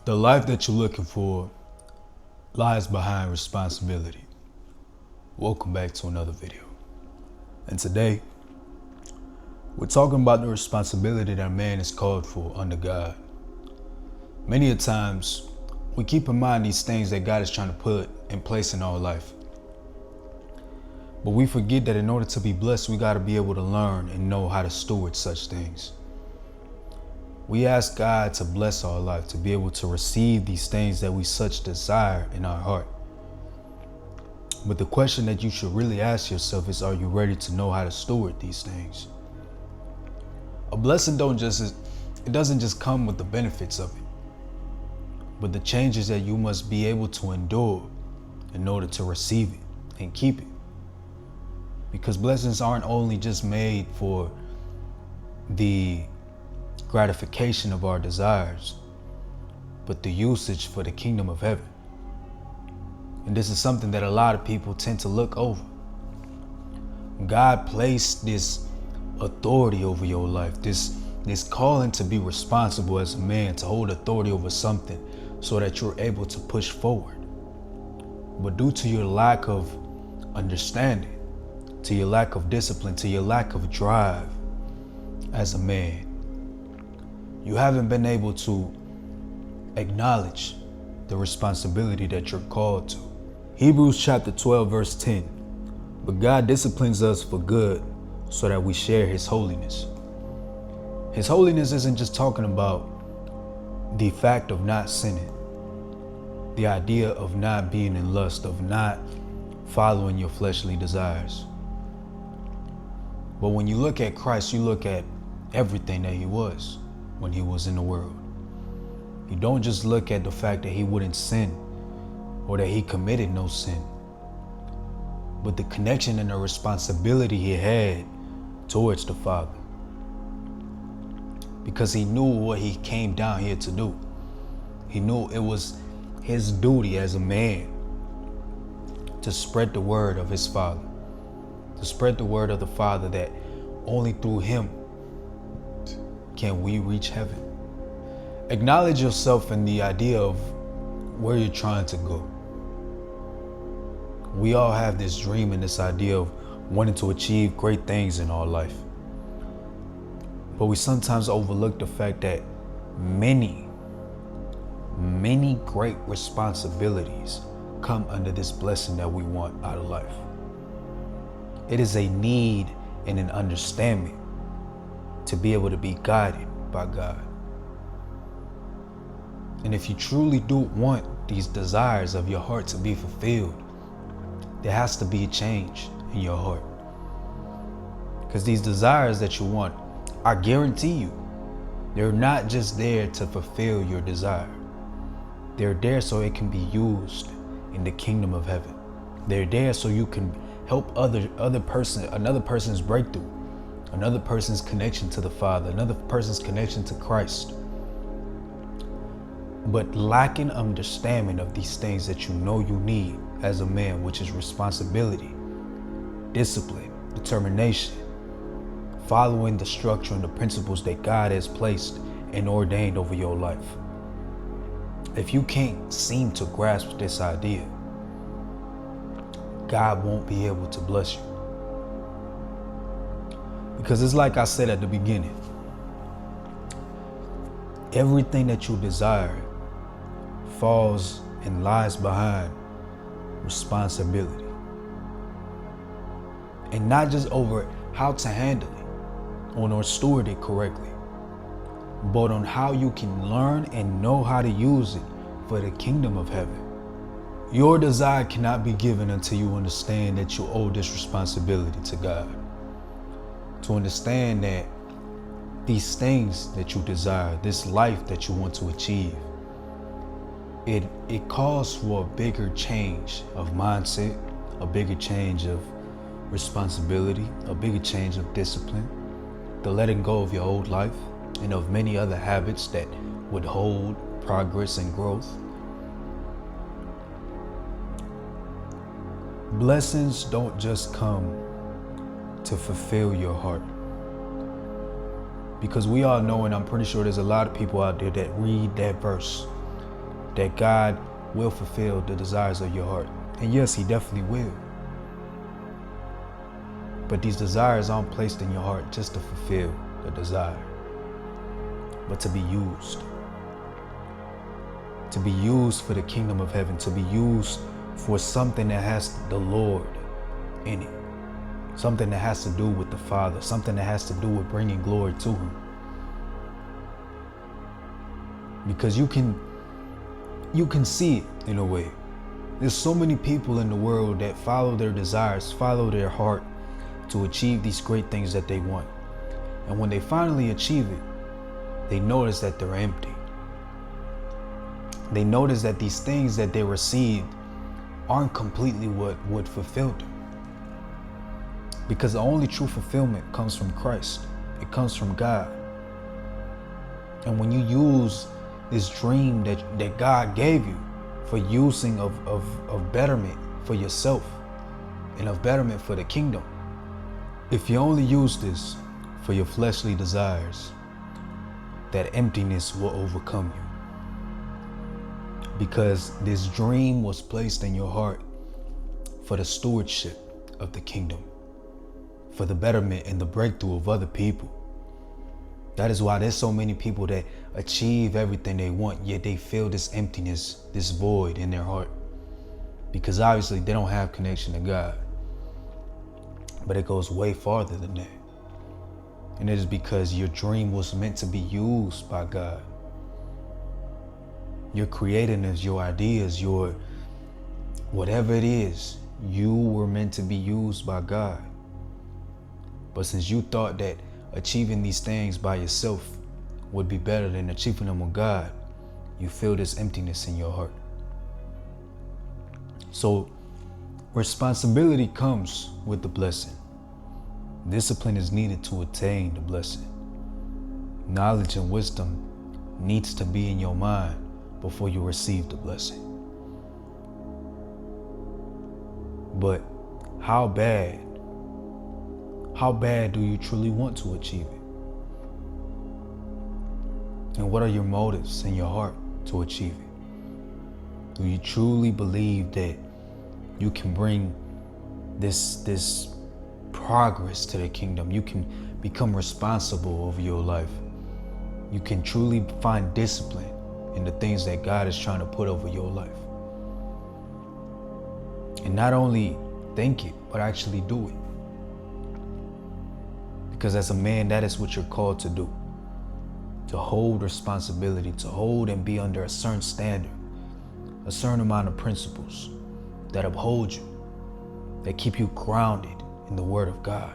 The life that you're looking for lies behind responsibility. Welcome back to another video. And today, we're talking about the responsibility that man is called for under God. Many a times, we keep in mind these things that God is trying to put in place in our life. But we forget that in order to be blessed, we got to be able to learn and know how to steward such things. We ask God to bless our life, to be able to receive these things that we such desire in our heart. But the question that you should really ask yourself is, are you ready to know how to steward these things? A blessing doesn't just come with the benefits of it, but the changes that you must be able to endure in order to receive it and keep it. Because blessings aren't only just made for the gratification of our desires, but the usage for the kingdom of heaven. And this is something that a lot of people tend to look over. God placed this authority over your life, this calling to be responsible as a man, to hold authority over something so that you're able to push forward. But due to your lack of understanding, to your lack of discipline, to your lack of drive as a man, you haven't been able to acknowledge the responsibility that you're called to. Hebrews chapter 12, verse 10. But God disciplines us for good so that we share his holiness. His holiness isn't just talking about the fact of not sinning, the idea of not being in lust, of not following your fleshly desires. But when you look at Christ, you look at everything that he was when he was in the world. You don't just look at the fact that he wouldn't sin or that he committed no sin, but the connection and the responsibility he had towards the Father. Because he knew what he came down here to do. He knew it was his duty as a man to spread the word of his Father, to spread the word of the Father, that only through him can we reach heaven. Acknowledge yourself in the idea of where you're trying to go. We all have this dream and this idea of wanting to achieve great things in our life. But we sometimes overlook the fact that many great responsibilities come under this blessing that we want out of life. It is a need and an understanding to be able to be guided by God. And if you truly do want these desires of your heart to be fulfilled, there has to be a change in your heart. Because these desires that you want, I guarantee you, they're not just there to fulfill your desire. They're there so it can be used in the kingdom of heaven. They're there so you can help another person's breakthrough, another person's connection to the Father, another person's connection to Christ. But lacking understanding of these things that you know you need as a man, which is responsibility, discipline, determination, following the structure and the principles that God has placed and ordained over your life. If you can't seem to grasp this idea, God won't be able to bless you. Because it's like I said at the beginning, everything that you desire falls and lies behind responsibility. And not just over how to handle it or steward it correctly, but on how you can learn and know how to use it for the kingdom of heaven. Your desire cannot be given until you understand that you owe this responsibility to God. To understand that these things that you desire, this life that you want to achieve, it calls for a bigger change of mindset, a bigger change of responsibility, a bigger change of discipline, the letting go of your old life and of many other habits that would hold progress and growth. Blessings don't just come to fulfill your heart. Because we all know, and I'm pretty sure there's a lot of people out there that read that verse that God will fulfill the desires of your heart. And yes, he definitely will. But these desires aren't placed in your heart just to fulfill the desire, but to be used. To be used for the kingdom of heaven, to be used for something that has the Lord in it. Something that has to do with the Father, something that has to do with bringing glory to him. Because you can see it in a way. There's so many people in the world that follow their desires, follow their heart to achieve these great things that they want. And when they finally achieve it, they notice that they're empty. They notice that these things that they received aren't completely what would fulfill them. Because the only true fulfillment comes from Christ. It comes from God. And when you use this dream that God gave you for using of betterment for yourself and of betterment for the kingdom, if you only use this for your fleshly desires, that emptiness will overcome you. Because this dream was placed in your heart for the stewardship of the kingdom, for the betterment and the breakthrough of other people. That is why there's so many people that achieve everything they want, yet they feel this emptiness, this void in their heart. Because obviously they don't have connection to God. But it goes way farther than that. And it is because your dream was meant to be used by God. Your creativeness, your ideas, your whatever it is, you were meant to be used by God. But since you thought that achieving these things by yourself would be better than achieving them with God, you feel this emptiness in your heart. So responsibility comes with the blessing. Discipline is needed to attain the blessing. Knowledge and wisdom needs to be in your mind before you receive the blessing. But how bad do you truly want to achieve it? And what are your motives in your heart to achieve it? Do you truly believe that you can bring this progress to the kingdom? You can become responsible over your life. You can truly find discipline in the things that God is trying to put over your life. And not only think it, but actually do it. Because as a man, that is what you're called to do. To hold responsibility, to hold and be under a certain standard, a certain amount of principles that uphold you, that keep you grounded in the Word of God.